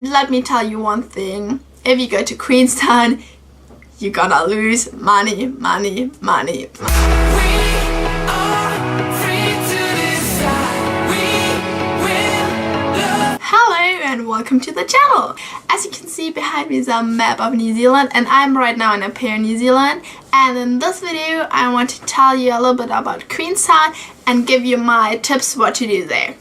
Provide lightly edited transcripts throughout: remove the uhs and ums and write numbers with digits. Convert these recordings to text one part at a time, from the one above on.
Let me tell you one thing. If you go to Queenstown, you're gonna lose money, money, money. Hello and welcome to the channel. As you can see behind me is a map of New Zealand, and I'm right now in AuPair, New Zealand. And in this video I want to tell you a little bit about Queenstown and give you my tips what to do there.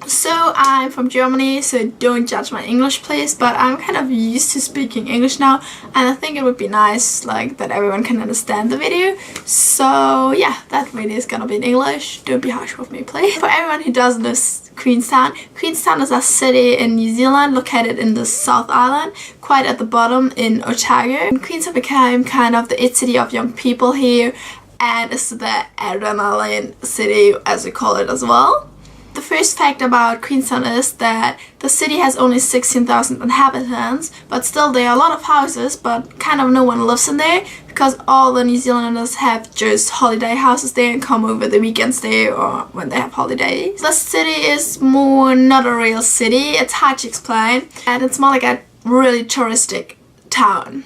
So I'm from Germany, so don't judge my English please, but I'm kind of used to speaking English now, and I think it would be nice like that everyone can understand the video. So yeah, that video is gonna be in English. Don't be harsh with me please. For everyone who doesn't know Queenstown, Queenstown is a city in New Zealand located in the South Island, quite at the bottom in Otago. And Queenstown became kind of the it city of young people here, and it's the adrenaline city as we call it as well. The first fact about Queenstown is that the city has only 16,000 inhabitants, but still there are a lot of houses, but kind of no one lives in there because all the New Zealanders have just holiday houses there and come over the weekends there or when they have holidays. The city is more not a real city, it's hard to explain, and it's more like a really touristic town.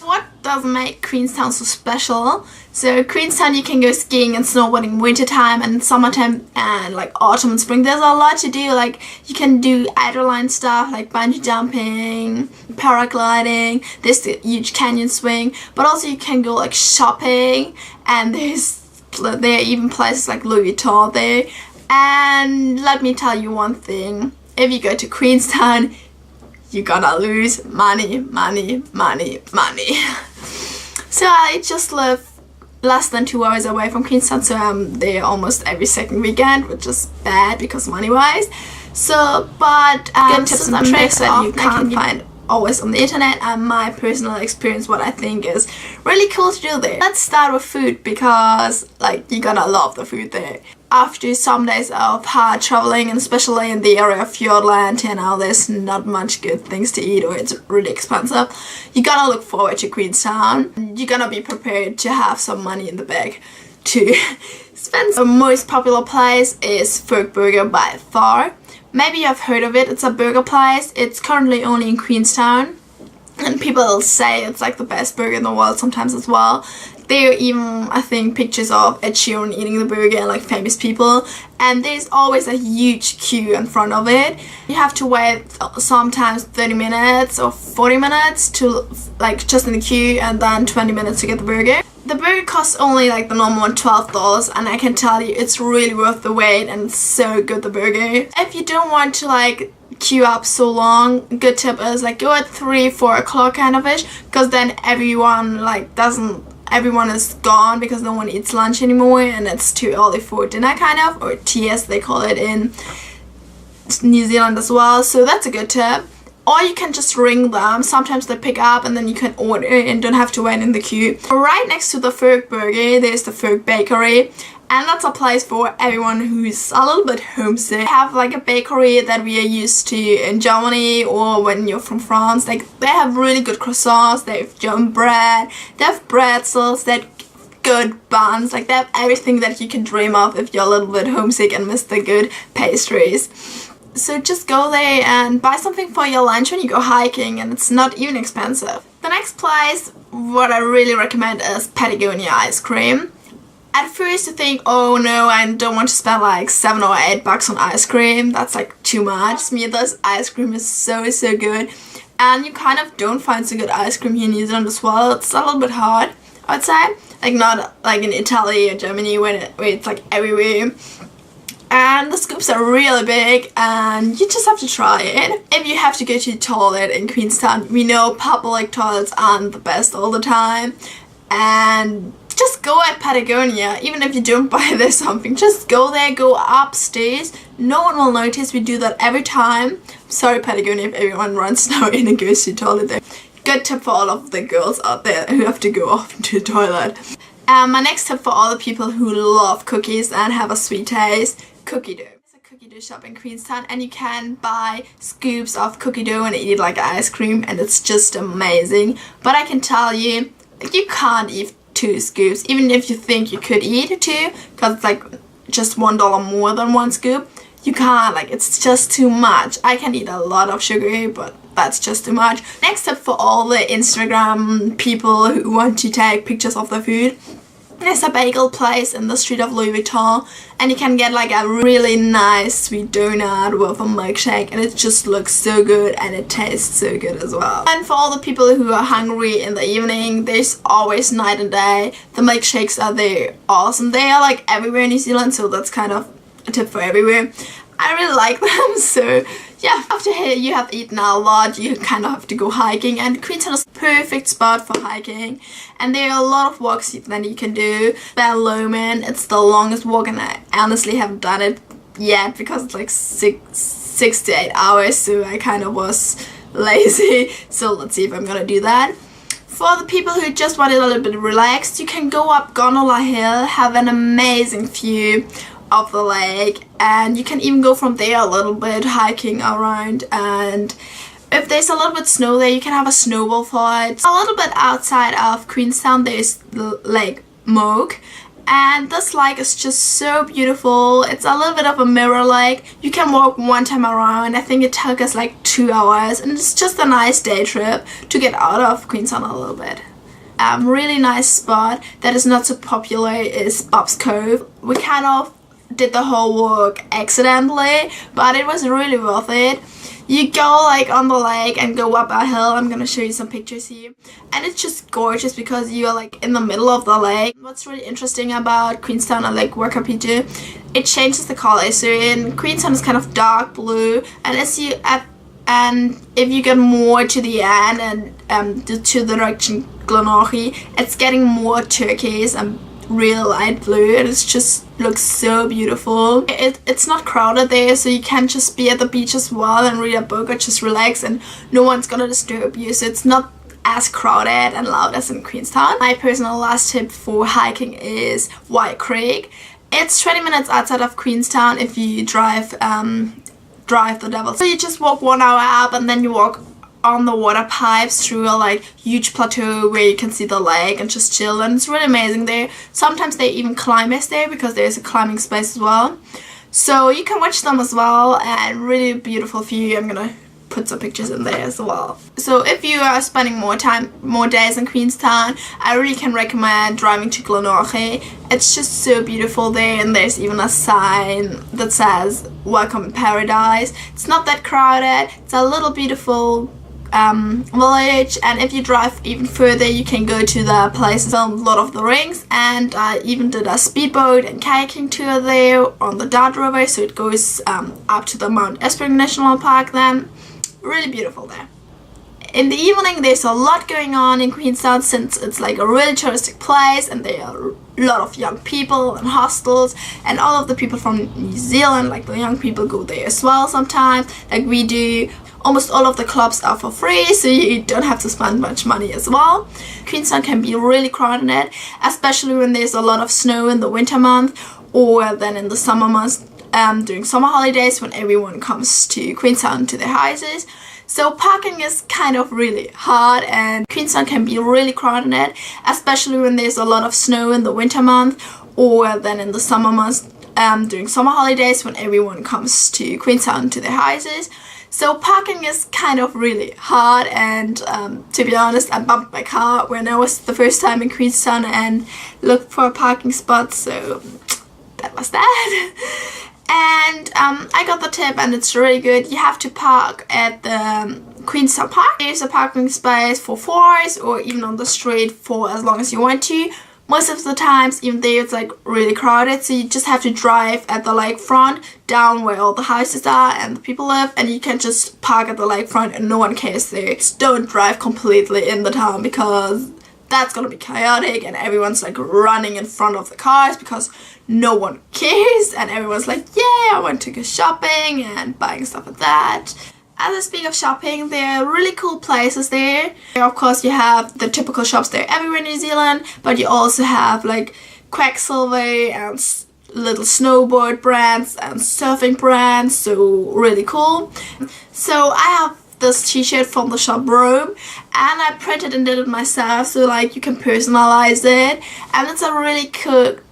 What does make Queenstown so special? So Queenstown, you can go skiing and snowboarding winter time and summertime and like autumn and spring. There's a lot to do. Like you can do adrenaline stuff like bungee jumping, paragliding. There's the huge canyon swing, but also you can go like shopping, and there are even places like Louis Vuitton there. And let me tell you one thing: if you go to Queenstown, you're gonna lose money, money, money, money. So I just live less than 2 hours away from Queenstown, so I'm there almost every second weekend, which is bad because money wise. So, but good tips and tricks that you can't find always on the internet, and my personal experience, what I think is really cool to do there. Let's start with food, because like you're gonna love the food there. After some days of hard traveling, and especially in the area of Fiordland, you know, there's not much good things to eat or it's really expensive. You're gonna look forward to Queenstown. You're gonna be prepared to have some money in the bag to spend. The most popular place is Folk Burger by far. Maybe you've heard of it. It's a burger place. It's currently only in Queenstown, and people say it's like the best burger in the world sometimes as well. There are even, I think, pictures of Ed Sheeran eating the burger and like famous people, and there's always a huge queue in front of it. You have to wait sometimes 30 minutes or 40 minutes to like just in the queue, and then 20 minutes to get the burger. The burger costs only like the normal one, $12, and I can tell you it's really worth the wait, and it's so good, the burger. If you don't want to like queue up so long, good tip is like go at 3-4 o'clock kind of ish, because then everyone is gone because no one eats lunch anymore and it's too early for dinner kind of, or tea as they call it in New Zealand as well. So that's a good tip. Or you can just ring them. Sometimes they pick up and then you can order and don't have to wait in the queue. Right next to the Folk Burger, there's the Folk Bakery. And that's a place for everyone who's a little bit homesick. They have like a bakery that we are used to in Germany, or when you're from France. Like they have really good croissants, they have German bread, they have pretzels, they have good buns. Like they have everything that you can dream of if you're a little bit homesick and miss the good pastries. So just go there and buy something for your lunch when you go hiking, and it's not even expensive. The next place, what I really recommend, is Patagonia ice cream. At first you think, oh no, I don't want to spend like $7 or $8 on ice cream. That's like too much. This ice cream is so good. And you kind of don't find so good ice cream here in New Zealand as well. It's a little bit hard, I would say. Like not like in Italy or Germany where it's like everywhere. And the scoops are really big, and you just have to try it. If you have to go to the toilet in Queenstown, we know public toilets aren't the best all the time. And just go at Patagonia, even if you don't buy there something. Just go there, go upstairs. No one will notice. We do that every time. Sorry Patagonia if everyone runs now in and goes to the toilet there. Good tip for all of the girls out there who have to go off to the toilet. My next tip for all the people who love cookies and have a sweet taste: cookie dough. There's a cookie dough shop in Queenstown, and you can buy scoops of cookie dough and eat it like ice cream, and it's just amazing. But I can tell you, you can't eat 2 scoops, even if you think you could eat 2, because it's like just $1 more than 1 scoop. you can't, like, it's just too much. I can eat a lot of sugar, but that's just too much. Next tip for all the Instagram people who want to take pictures of their food. There's a bagel place in the street of Louis Vuitton, and you can get like a really nice sweet donut with a milkshake, and it just looks so good and it tastes so good as well. And for all the people who are hungry in the evening, there's always night and day. The milkshakes are there awesome. They are like everywhere in New Zealand, so that's kind of a tip for everywhere. I really like them, so yeah. After you have eaten a lot, you kind of have to go hiking, and Queenstown is a perfect spot for hiking, and there are a lot of walks that you can do. Ballooman, it's the longest walk, and I honestly haven't done it yet because it's like 6 to 8 hours, so I kind of was lazy. So let's see if I'm gonna do that. For the people who just want it a little bit relaxed, you can go up Gondola Hill, have an amazing view of the lake, and you can even go from there a little bit hiking around, and if there's a little bit snow there, you can have a snowball fight. A little bit outside of Queenstown there's the Lake Moke, and this lake is just so beautiful. It's a little bit of a mirror lake. You can walk one time around. I think it took us like 2 hours, and it's just a nice day trip to get out of Queenstown a little bit. Really nice spot that is not so popular is Bob's Cove. We kind of did the whole walk accidentally, but it was really worth it. You go like on the lake and go up a hill. I'm gonna show you some pictures here, and it's just gorgeous because you're like in the middle of the lake. What's really interesting about Queenstown and like Wakapiju, it changes the color. So in Queenstown is kind of dark blue, and if you get more to the end and to the direction Glenorchy, it's getting more turquoise and real light blue, and it just looks so beautiful. It's not crowded there, so you can just be at the beach as well and read a book or just relax, and no one's gonna disturb you, so it's not as crowded and loud as in Queenstown. My personal last tip for hiking is White Creek. It's 20 minutes outside of Queenstown if you drive the Devil. So you just walk 1 hour up, and then you walk on the water pipes through a like huge plateau where you can see the lake and just chill, and it's really amazing there. Sometimes they even climbers there because there's a climbing space as well, so you can watch them as well, and really beautiful view. I'm gonna put some pictures in there as well. So if you are spending more days in Queenstown, I really can recommend driving to Glenorchy. It's just so beautiful there, and there's even a sign that says welcome in paradise. It's not that crowded. It's a little beautiful village, and if you drive even further you can go to the place filmed Lord of the Rings, and I even did a speedboat and kayaking tour there on the Dart River, so it goes up to the Mount Espring National Park then. Really beautiful there. In the evening there's a lot going on in Queenstown since it's like a really touristic place, and there are a lot of young people and hostels, and all of the people from New Zealand, like the young people, go there as well sometimes, like we do. Almost all of the clubs are for free, so you don't have to spend much money as well. Queenstown can be really crowded, especially when there's a lot of snow in the winter month, or then in the summer months during summer holidays when everyone comes to Queenstown to their houses. So parking is kind of really hard, and Queenstown can be really crowded, especially when there's a lot of snow in the winter month, or then in the summer months during summer holidays when everyone comes to Queenstown to their houses. So parking is kind of really hard, and to be honest, I bumped my car when I was the first time in Queenstown and looked for a parking spot, so that was that. And I got the tip, and it's really good. You have to park at the Queenstown Park. There's a parking space for 4 hours, or even on the street for as long as you want to. Most of the times, even there, it's like really crowded, so you just have to drive at the lakefront down where all the houses are and the people live, and you can just park at the lakefront and no one cares there. Just don't drive completely in the town because that's gonna be chaotic, and everyone's like running in front of the cars because no one cares, and everyone's like, yeah, I want to go shopping and buying stuff like that. As I speak of shopping, there are really cool places there. Of course, you have the typical shops there everywhere in New Zealand, but you also have like Quacksilver and little snowboard brands and surfing brands, so really cool. So I have this t-shirt from the shop Rome, and I printed and did it myself, so like you can personalize it, and it's a really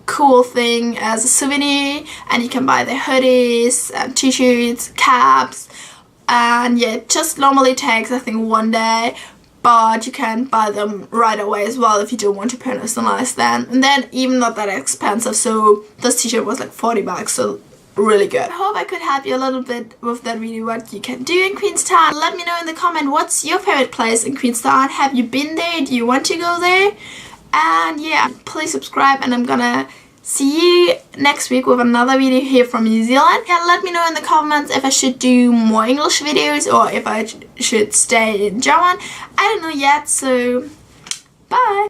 cool thing as a souvenir, and you can buy the hoodies and t-shirts, caps, and yeah, it just normally takes I think 1 day, but you can buy them right away as well if you don't want to personalize them, and then even not that expensive. So this t-shirt was like 40 bucks, so really good. I hope I could help you a little bit with that video, what you can do in Queenstown. Let me know in the comment what's your favorite place in Queenstown. Have you been there? Do you want to go there? And yeah, please subscribe, and I'm gonna see you next week with another video here from New Zealand. Yeah, let me know in the comments if I should do more English videos or if I should stay in German. I don't know yet, so bye!